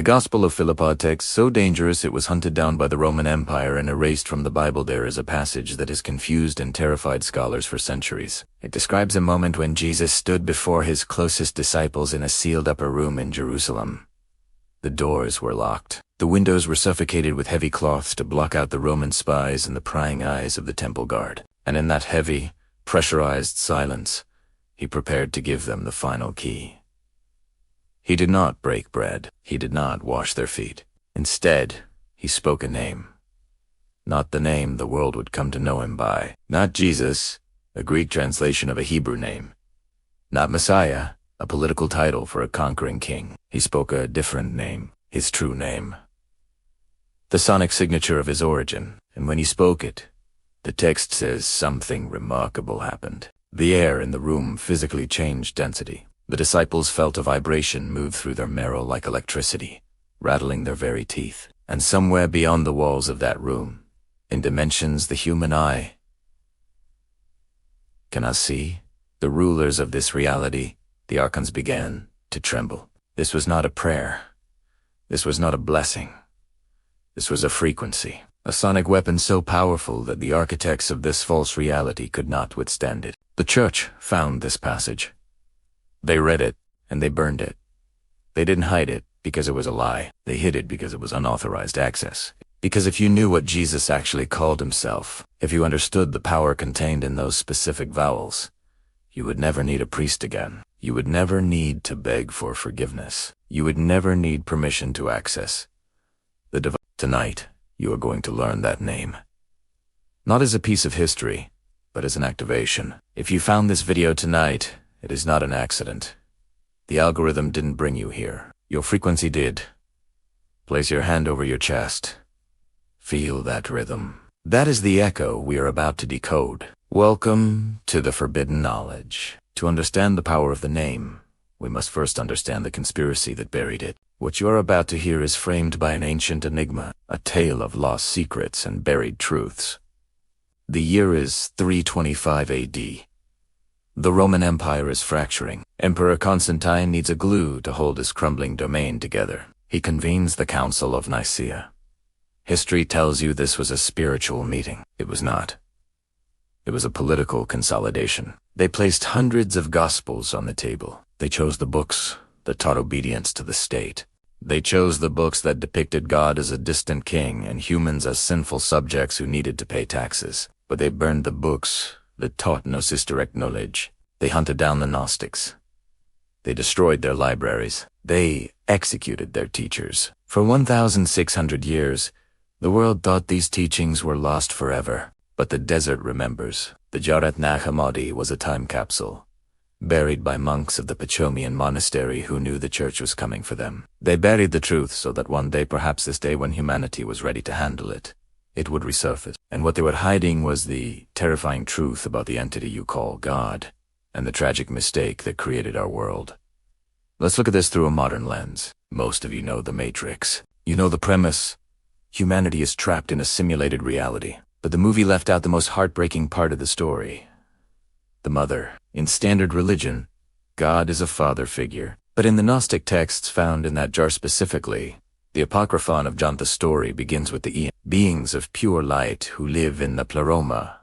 the Gospel of Philippi text, so dangerous it was hunted down by the Roman Empire and erased from the Bible, there is a passage that has confused and terrified scholars for centuries. It describes a moment when Jesus stood before his closest disciples in a sealed upper room in Jerusalem. The doors were locked. The windows were suffocated with heavy cloths to block out the Roman spies and the prying eyes of the temple guard. And in that heavy, pressurized silence, he prepared to give them the final key. He did not break bread. He did not wash their feet. Instead, he spoke a name. Not the name the world would come to know him by. Not Jesus, a Greek translation of a Hebrew name. Not Messiah, a political title for a conquering king. He spoke a different name, his true name. The sonic signature of his origin, and when he spoke it, the text says something remarkable happened. The air in the room physically changed density. The disciples felt a vibration move through their marrow like electricity, rattling their very teeth. And somewhere beyond the walls of that room, in dimensions the human eye cannot see, the rulers of this reality, the Archons, began to tremble. This was not a prayer. This was not a blessing. This was a frequency, a sonic weapon so powerful that the architects of this false reality could not withstand it. The church found this passage. They read it, and they burned it. They didn't hide it because it was a lie. They hid it because it was unauthorized access. Because if you knew what Jesus actually called himself, if you understood the power contained in those specific vowels, you would never need a priest again. You would never need to beg for forgiveness. You would never need permission to access the divine. Tonight, you are going to learn that name. Not as a piece of history, but as an activation. If you found this video tonight, it is not an accident. The algorithm didn't bring you here. Your frequency did. Place your hand over your chest. Feel that rhythm. That is the echo we are about to decode. Welcome to the forbidden knowledge. To understand the power of the name, we must first understand the conspiracy that buried it. What you are about to hear is framed by an ancient enigma, a tale of lost secrets and buried truths. The year is 325 AD. The Roman Empire is fracturing. Emperor Constantine needs a glue to hold his crumbling domain together. He convenes the Council of Nicaea. History tells you this was a spiritual meeting. It was not. It was a political consolidation. They placed hundreds of gospels on the table. They chose the books that taught obedience to the state. They chose the books that depicted God as a distant king and humans as sinful subjects who needed to pay taxes. But they burned the books that taught Esoteric knowledge. They hunted down the Gnostics. They destroyed their libraries. They executed their teachers. For 1,600 years, the world thought these teachings were lost forever. But the desert remembers. The Hammadi was a time capsule, buried by monks of the Pachomian monastery who knew the church was coming for them. They buried the truth so that one day, perhaps this day when humanity was ready to handle it, it would resurface. And what they were hiding was the terrifying truth about the entity you call God, and the tragic mistake that created our world. Let's look at this through a modern lens. Most of you know the Matrix. You know the premise. Humanity is trapped in a simulated reality. But the movie left out the most heartbreaking part of the story. The mother. In standard religion, God is a father figure. But in the Gnostic texts found in that jar specifically, the Apocryphon of John the story begins with the beings of pure light who live in the pleroma,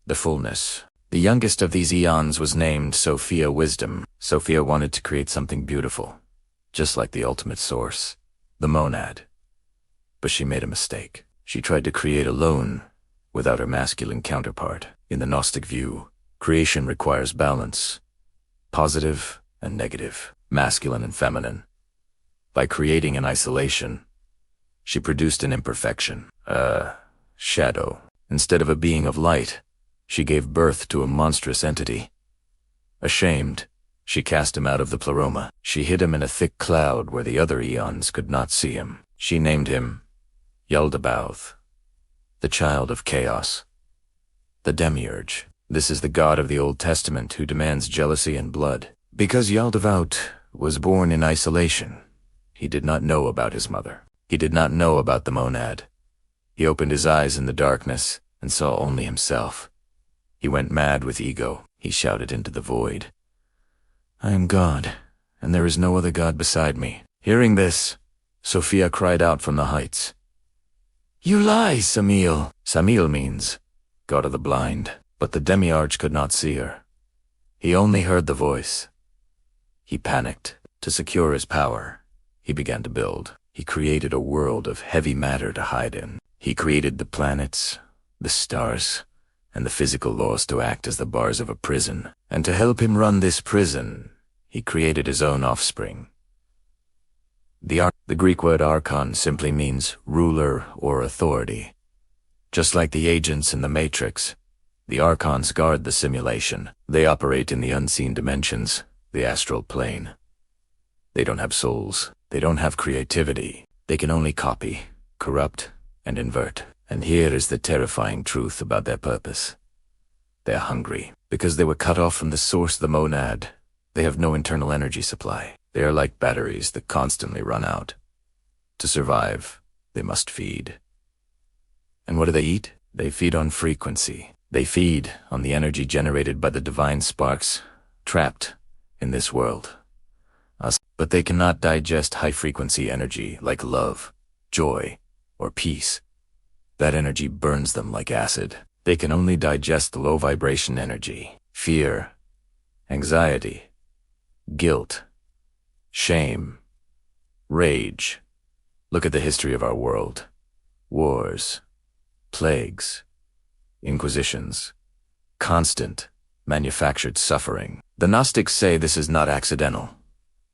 the fullness. The youngest of these eons was named Sophia Wisdom. Sophia wanted to create something beautiful, just like the ultimate source, the monad. But she made a mistake. She tried to create alone, without her masculine counterpart. In the Gnostic view, creation requires balance, positive and negative, masculine and feminine. By creating in isolation, she produced an imperfection, a shadow. Instead of a being of light, she gave birth to a monstrous entity. Ashamed, she cast him out of the pleroma. She hid him in a thick cloud where the other eons could not see him. She named him Yaldabaoth, the child of chaos, the Demiurge. This is the god of the Old Testament who demands jealousy and blood. Because Yaldabaoth was born in isolation, he did not know about his mother. He did not know about the monad. He opened his eyes in the darkness and saw only himself. He went mad with ego. He shouted into the void, "I am God, and there is no other God beside me." Hearing this, Sophia cried out from the heights. "You lie, Samiel." Samiel means God of the blind, but the Demiurge could not see her. He only heard the voice. He panicked. To secure his power, he began to build. He created a world of heavy matter to hide in. He created the planets, the stars, and the physical laws to act as the bars of a prison. And to help him run this prison, he created his own offspring. The Greek word archon simply means ruler or authority. Just like the agents in the Matrix, the Archons guard the simulation. They operate in the unseen dimensions, the astral plane. They don't have souls. They don't have creativity. They can only copy, corrupt, and invert. And here is the terrifying truth about their purpose. They are hungry. Because they were cut off from the source of the monad, they have no internal energy supply. They are like batteries that constantly run out. To survive, they must feed. And what do they eat? They feed on frequency. They feed on the energy generated by the divine sparks trapped in this world. But they cannot digest high-frequency energy like love, joy, or peace. That energy burns them like acid. They can only digest the low-vibration energy, fear, anxiety, guilt, shame, rage. Look at the history of our world. Wars, plagues, inquisitions, constant, manufactured suffering. The Gnostics say this is not accidental.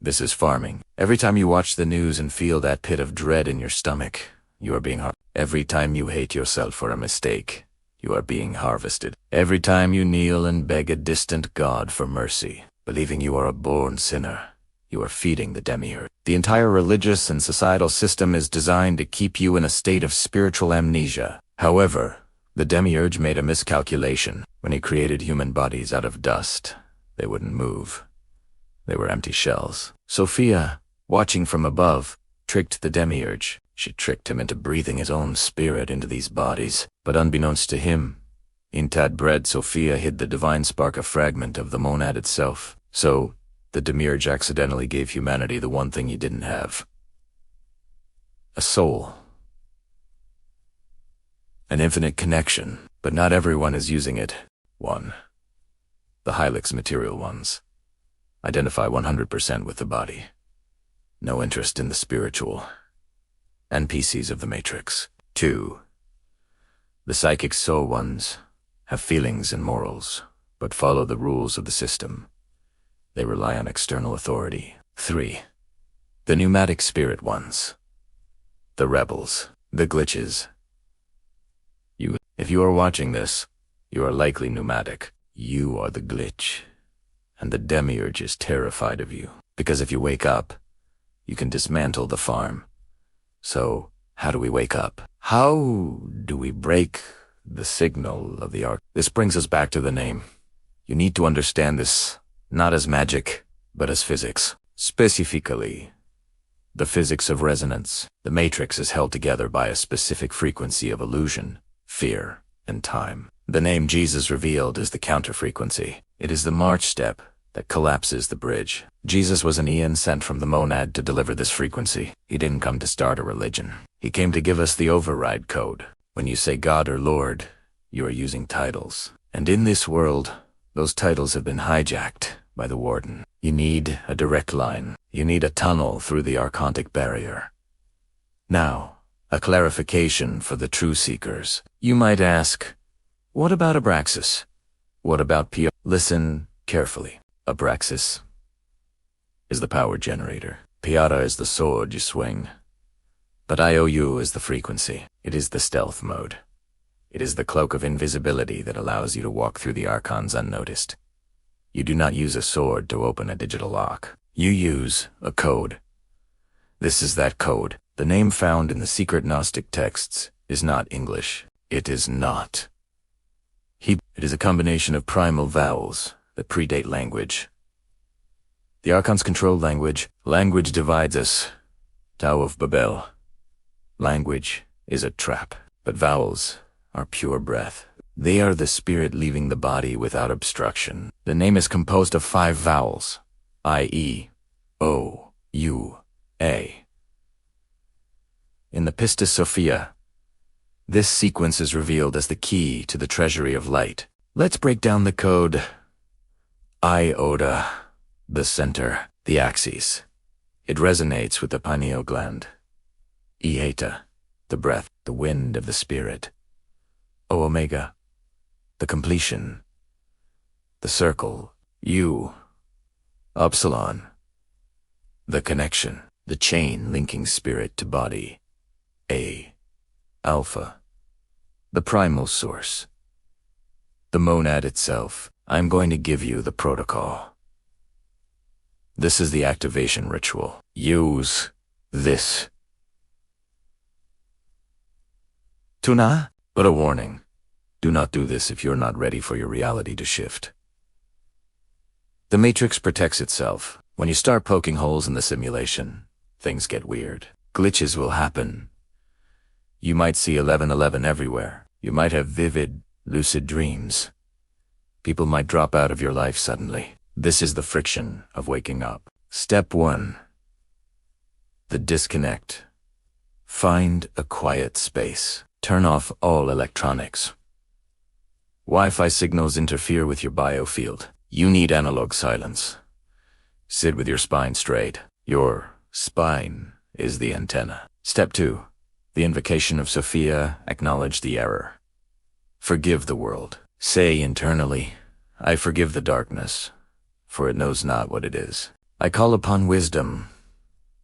This is farming. Every time you watch the news and feel that pit of dread in your stomach, you are being harvested. Every time you hate yourself for a mistake, you are being harvested. Every time you kneel and beg a distant God for mercy, believing you are a born sinner, you are feeding the Demiurge. The entire religious and societal system is designed to keep you in a state of spiritual amnesia. However, the Demiurge made a miscalculation. When he created human bodies out of dust, they wouldn't move. They were empty shells. Sophia, watching from above, tricked the Demiurge. She tricked him into breathing his own spirit into these bodies. But unbeknownst to him, in tad bread, Sophia hid the divine spark, a fragment of the monad itself. So, the Demiurge accidentally gave humanity the one thing he didn't have. A soul. An infinite connection, but not everyone is using it. 1. The Hylix material ones. Identify 100% with the body. No interest in the spiritual. NPCs of the Matrix. 2. The psychic soul ones have feelings and morals, but follow the rules of the system. They rely on external authority. 3. The pneumatic spirit ones. The rebels. The glitches. If you are watching this, you are likely pneumatic. You are the glitch. And the Demiurge is terrified of you. Because if you wake up, you can dismantle the farm. So, how do we wake up? How do we break the signal of the arc? This brings us back to the name. You need to understand this, not as magic, but as physics. Specifically, the physics of resonance. The matrix is held together by a specific frequency of illusion, fear, and time. The name Jesus revealed is the counter-frequency. It is the march step that collapses the bridge. Jesus was an Eon sent from the monad to deliver this frequency. He didn't come to start a religion. He came to give us the override code. When you say God or Lord, you are using titles. And in this world, those titles have been hijacked by the Warden. You need a direct line. You need a tunnel through the archontic barrier. Now, a clarification for the true seekers. You might ask, what about Abraxas? What about Pio? Listen carefully. Abraxas is the power generator. Piata is the sword you swing. But IOU is the frequency. It is the stealth mode. It is the cloak of invisibility that allows you to walk through the Archons unnoticed. You do not use a sword to open a digital lock. You use a code. This is that code. The name found in the secret Gnostic texts is not English. It is not. It is a combination of primal vowels that predate language. The Archons control language. Language divides us. Tau of Babel. Language is a trap, but vowels are pure breath. They are the spirit leaving the body without obstruction. The name is composed of 5 vowels. I, E, O, U, A. In the Pistis Sophia, this sequence is revealed as the key to the treasury of light. Let's break down the code. Iota, the center, the axis. It resonates with the pineal gland. Eta, the breath, the wind of the spirit. O Omega, the completion. The circle. U, Upsilon, the connection, the chain linking spirit to body. A, Alpha, the primal source. The monad itself. I'm going to give you the protocol. This is the activation ritual. Use this. Tuna? But a warning. Do not do this if you're not ready for your reality to shift. The Matrix protects itself. When you start poking holes in the simulation, things get weird. Glitches will happen. You might see 1111 everywhere. You might have vivid, lucid dreams. People might drop out of your life suddenly. This is the friction of waking up. Step 1. The disconnect. Find a quiet space. Turn off all electronics. Wi-Fi signals interfere with your biofield. You need analog silence. Sit with your spine straight. Your spine is the antenna. Step 2. The invocation of Sophia. Acknowledge the error. Forgive the world. Say internally, I forgive the darkness, for it knows not what it is. I call upon wisdom.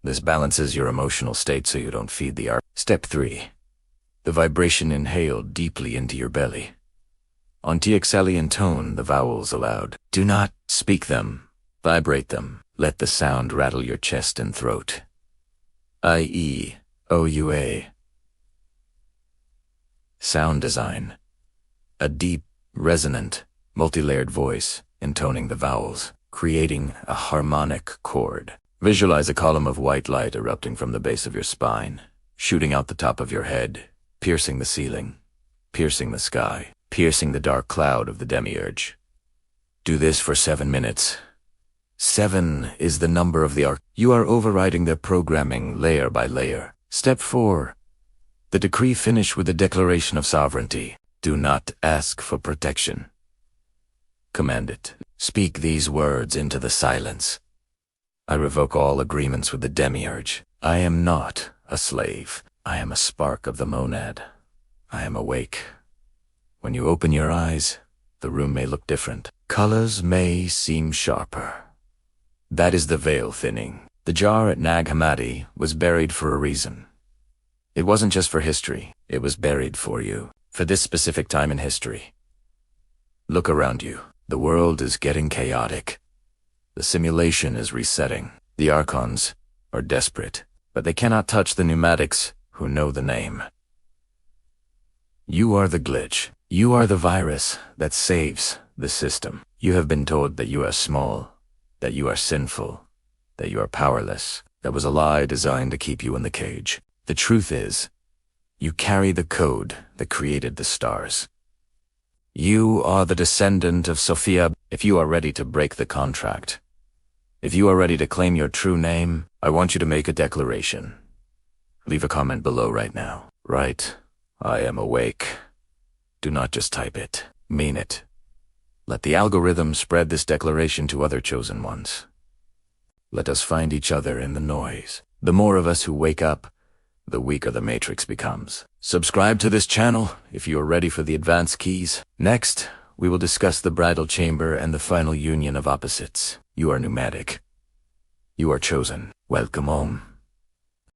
This balances your emotional state so you don't feed the arc. Step 3. The vibration inhaled deeply into your belly. On Txalian tone, the vowels aloud. Do not speak them. Vibrate them. Let the sound rattle your chest and throat. I-E, O-U-A. Sound design. A deep, resonant, multi-layered voice intoning the vowels, creating a harmonic chord. Visualize a column of white light erupting from the base of your spine, shooting out the top of your head, piercing the ceiling, piercing the sky, piercing the dark cloud of the Demiurge. Do this for 7 minutes. 7 is the number of the arc. You are overriding their programming layer by layer. Step 4. The decree finish with a declaration of sovereignty. Do not ask for protection. Command it. Speak these words into the silence. I revoke all agreements with the Demiurge. I am not a slave. I am a spark of the monad. I am awake. When you open your eyes, the room may look different. Colors may seem sharper. That is the veil thinning. The jar at Nag Hammadi was buried for a reason. It wasn't just for history. It was buried for you. For this specific time in history. Look around you. The world is getting chaotic. The simulation is resetting. The Archons are desperate, but they cannot touch the pneumatics who know the name. You are the glitch. You are the virus that saves the system. You have been told that you are small, that you are sinful, that you are powerless. That was a lie designed to keep you in the cage. The truth is, you carry the code that created the stars. You are the descendant of Sophia. If you are ready to break the contract, if you are ready to claim your true name, I want you to make a declaration. Leave a comment below right now. Write, I am awake. Do not just type it. Mean it. Let the algorithm spread this declaration to other chosen ones. Let us find each other in the noise. The more of us who wake up, the weaker the Matrix becomes. Subscribe to this channel if you are ready for the advanced keys. Next, we will discuss the bridal chamber and the final union of opposites. You are pneumatic. You are chosen. Welcome home.